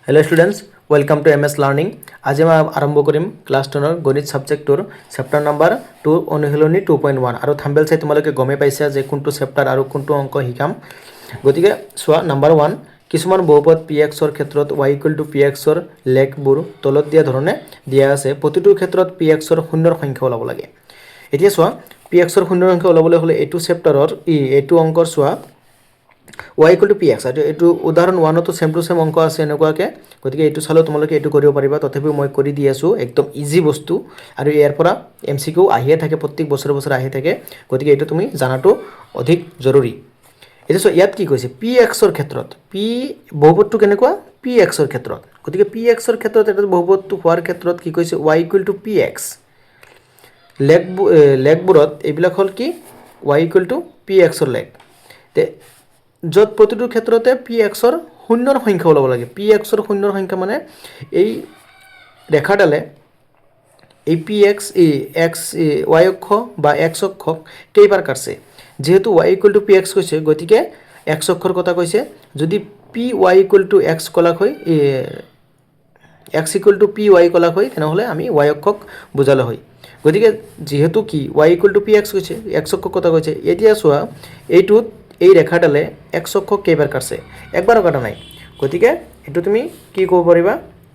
Hello students welcome to M S learning. आज मैं आरम्भ करिम क्लास 10 गणित सब्जेक्टर चैप्टार नम्बर 2 अनुशीलनी 2.1 और थाम्बनेल चाই তোমালোকে গমে পাইছা যে কোনটো চেপ্টাৰ আৰু কোনটো অংক শিকাম। গতিকে চোৱা নম্বৰ 1 কিছুমান বহুপদ px ৰ ক্ষেত্ৰত y px ৰ লেগবোৰ তলত দিয়া ধৰণে দিয়া আছে। প্ৰতিটো ক্ষেত্ৰত px ৰ শূন্যৰ সংখ্যা ওলাব লাগে। এতিয়া চোৱা px ৰ শূন্যৰ সংখ্যা ওলাবলৈ হলে এইটো চেপ্টাৰৰ এইটো অংকৰ চোৱা y px এইটো উদাহৰণ 1 তো সেম টু সেম অংক আছে এনেকুৱাকে। গতিকে এইটো চালো তোমালোকে এইটো কৰিব পাৰিবা, তথাপিও মই কৰি দি আছো একদম ইজি বস্তু আৰু ইয়াৰ পৰা এমসিকিউ আহিয়ে থাকে, প্ৰত্যেক বছৰ আহি থাকে। গতিকে এইটো তুমি জানাটো অধিক জৰুৰী। এটা সো ইয়াত কি কৈছে px ৰ ক্ষেত্ৰত p বহুপদটো কেনেকুৱা px ৰ ক্ষেত্ৰত। গতিকে px ৰ ক্ষেত্ৰত এটা বহুপদটো হোৱাৰ ক্ষেত্ৰত কি কৈছে y px লেগবোৰত এইবিলাক হল কি y px ৰ লেগ তে যত প্ৰতিটো ক্ষেত্ৰতে px ৰ শূন্যৰ সংখ্যা ওলাব লাগে। px ৰ শূন্যৰ সংখ্যা মানে এই ৰেখাডালে এই px x y অক্ষ বা x অক্ষক কেইবাৰ কাটছে। যেহেতু y px কৈছে গতিকে x অক্ষৰ কথা কৈছে, যদি py x কলাক হয় x py কলাক হয় তেনেহলে আমি y অক্ষক বুজালে হয়। গতিকে যেহেতু কি y px কৈছে x অক্ষৰ কথা কৈছে, এতিয়া চোৱা এইটোত এই ৰেখাডালে x অক্ষক কেইবাৰ কাটছে, একবাৰো কাটা নাই। গতিকে এটো তুমি কি ক'ব পাৰিবা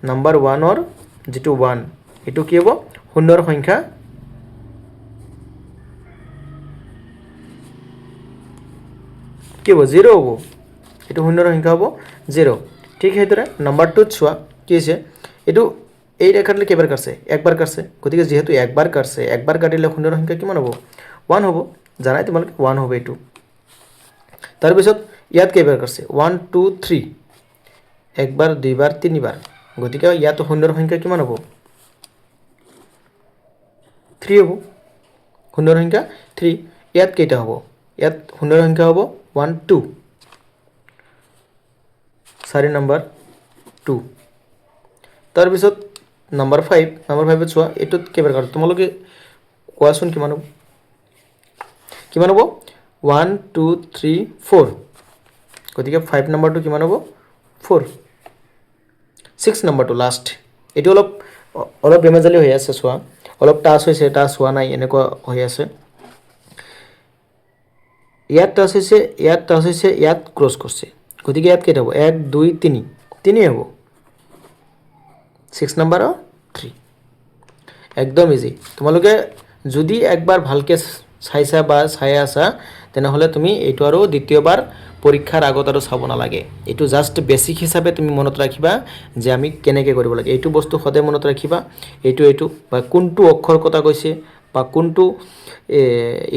নাম্বাৰ 1 ৰ যেটো 1 এটো কি হ'ব শূন্যৰ সংখ্যা কি হ'ব 0 হ'ব, এটো শূন্যৰ সংখ্যা হ'ব 0। ঠিক সেইদৰে নাম্বাৰ 2 চোৱা কি আছে এটো এই ৰেখাডালে কেইবাৰ কাটছে একবাৰ কাটছে। গতিকে যেহেতু একবাৰ কাটছে একবাৰ কাটিলে শূন্যৰ সংখ্যা কিমান হ'ব 1 হ'ব, জানাই তোমালোকে 1 হ'ব এটো। তাৰ পিছত ইয়াত কেইবাৰ কাটছে 1 2 3 একবাৰ দুইবাৰ তিনিবাৰ। গতিকে ইয়াত শূন্যৰ সংখ্যা কিমান হ'ব 3 হ'ব, শূন্যৰ সংখ্যা 3। ইয়াত কেইটা হ'ব ইয়াত শূন্যৰ সংখ্যা হ'ব 1 2 4 নম্বৰ 2। তাৰ পিছত নম্বৰ 5 ত চোৱা এটোত কেইবাৰ কাটছে তোমালোকে কোৱাচোন কিমান হ'ব 1 2 3 4। গতিকে 5 নম্বৰটো কিমান হ'ব 4। 6 নম্বৰটো লাষ্ট এটো অলপ বেমেজালি হৈ আছে, চোৱা অলপ টাচ হৈছে টাচ হোৱা নাই এনেকুৱা হৈ আছে। ইয়াত টাচ হৈছে ইয়াত ক্ৰস কৰিছে। গতিকে ইয়াত কেইটা হ'ব 1 2 3 3 হ'ব 6 নম্বৰ 3। একদম ইজি। তোমালোকে যদি একবাৰ ভালকে চাইছা বা চাই আছা তেনেহলে তুমি এইটো আৰু দ্বিতীয়বাৰ পৰীক্ষাৰ আগত আৰু চাব নালাগে। এইটো জাস্ট বেসিক হিচাপে তুমি মনত ৰাখিবা যে আমি কেনেকৈ কৰিব লাগে। এইটো বস্তু সদায় মনত ৰাখিবা, এইটো বা কোনটো অক্ষৰ কথা কৈছে বা কোনটো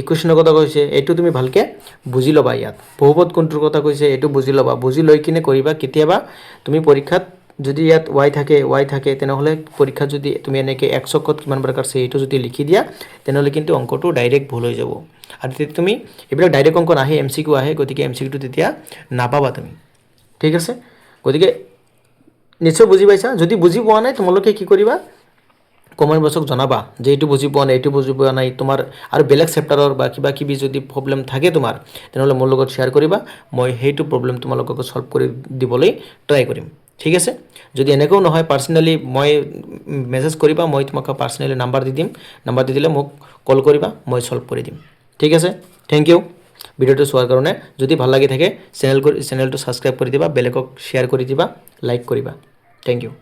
ইকুৱেশ্যনৰ কথা কৈছে এইটো তুমি ভালকে বুজি ল'বা। ইয়াত বহুপদ কোনটোৰ কথা কৈছে এইটো বুজি ল'বা, বুজি লৈ কিনে কৰিবা। কেতিয়াবা তুমি পৰীক্ষাত যদি ইয়াত y থাকে তেনেহলে পৰীক্ষাত যদি তুমি এনেকৈ x অক্ষত কিমান বাৰ কাটছে এইটো যদি লিখি দিয়া তেনেহলে কিন্তু অংকটো ডাইৰেক্ট ভুল হৈ যাব। আৰু তেতিয়া তুমি এইবিলাক ডাইৰেক্ট অংক নাহে এমসিকিউ আহে, গতিকে এমসিকিউটো তেতিয়া নাপাবা তুমি। ঠিক আছে, গতিকে নিশ্চয় বুজি পাইছা। যদি বুজি পোৱা নাই তোমালোকে কি কৰিবা কমেন্ট বক্সত জনাবা যে এইটো বুজি পোৱা নাই এইটো বুজি পোৱা নাই তোমাৰ আৰু বেলেগ চেপ্টাৰৰ বা কিবা কিবি যদি প্ৰবলেম থাকে তোমাৰ তেনেহলে মোৰ লগত শেয়াৰ কৰিবা, মই সেইটো প্ৰবলেম তোমালোকক সলভ কৰি দিবলৈ ট্ৰাই কৰিম। ঠিক আছে, যদি এনেকৈ নহয় পাৰ্সোনালি মই মেসেজ কৰিবা, মই তোমাক পাৰ্সোনালি নাম্বাৰ দি দিম, নাম্বাৰ দি দিলে মোক কল কৰিবা, মই সলভ কৰি দিম। ঠিক আছে, থ্যাংক ইউ ভিডিওটো চোৱাৰ কাৰণে। যদি ভাল লাগি থাকে চেনেলটো সাবস্ক্ৰাইব কৰি দিবা, বেলেগক শেয়াৰ কৰি দিবা, লাইক কৰিবা। Thank U.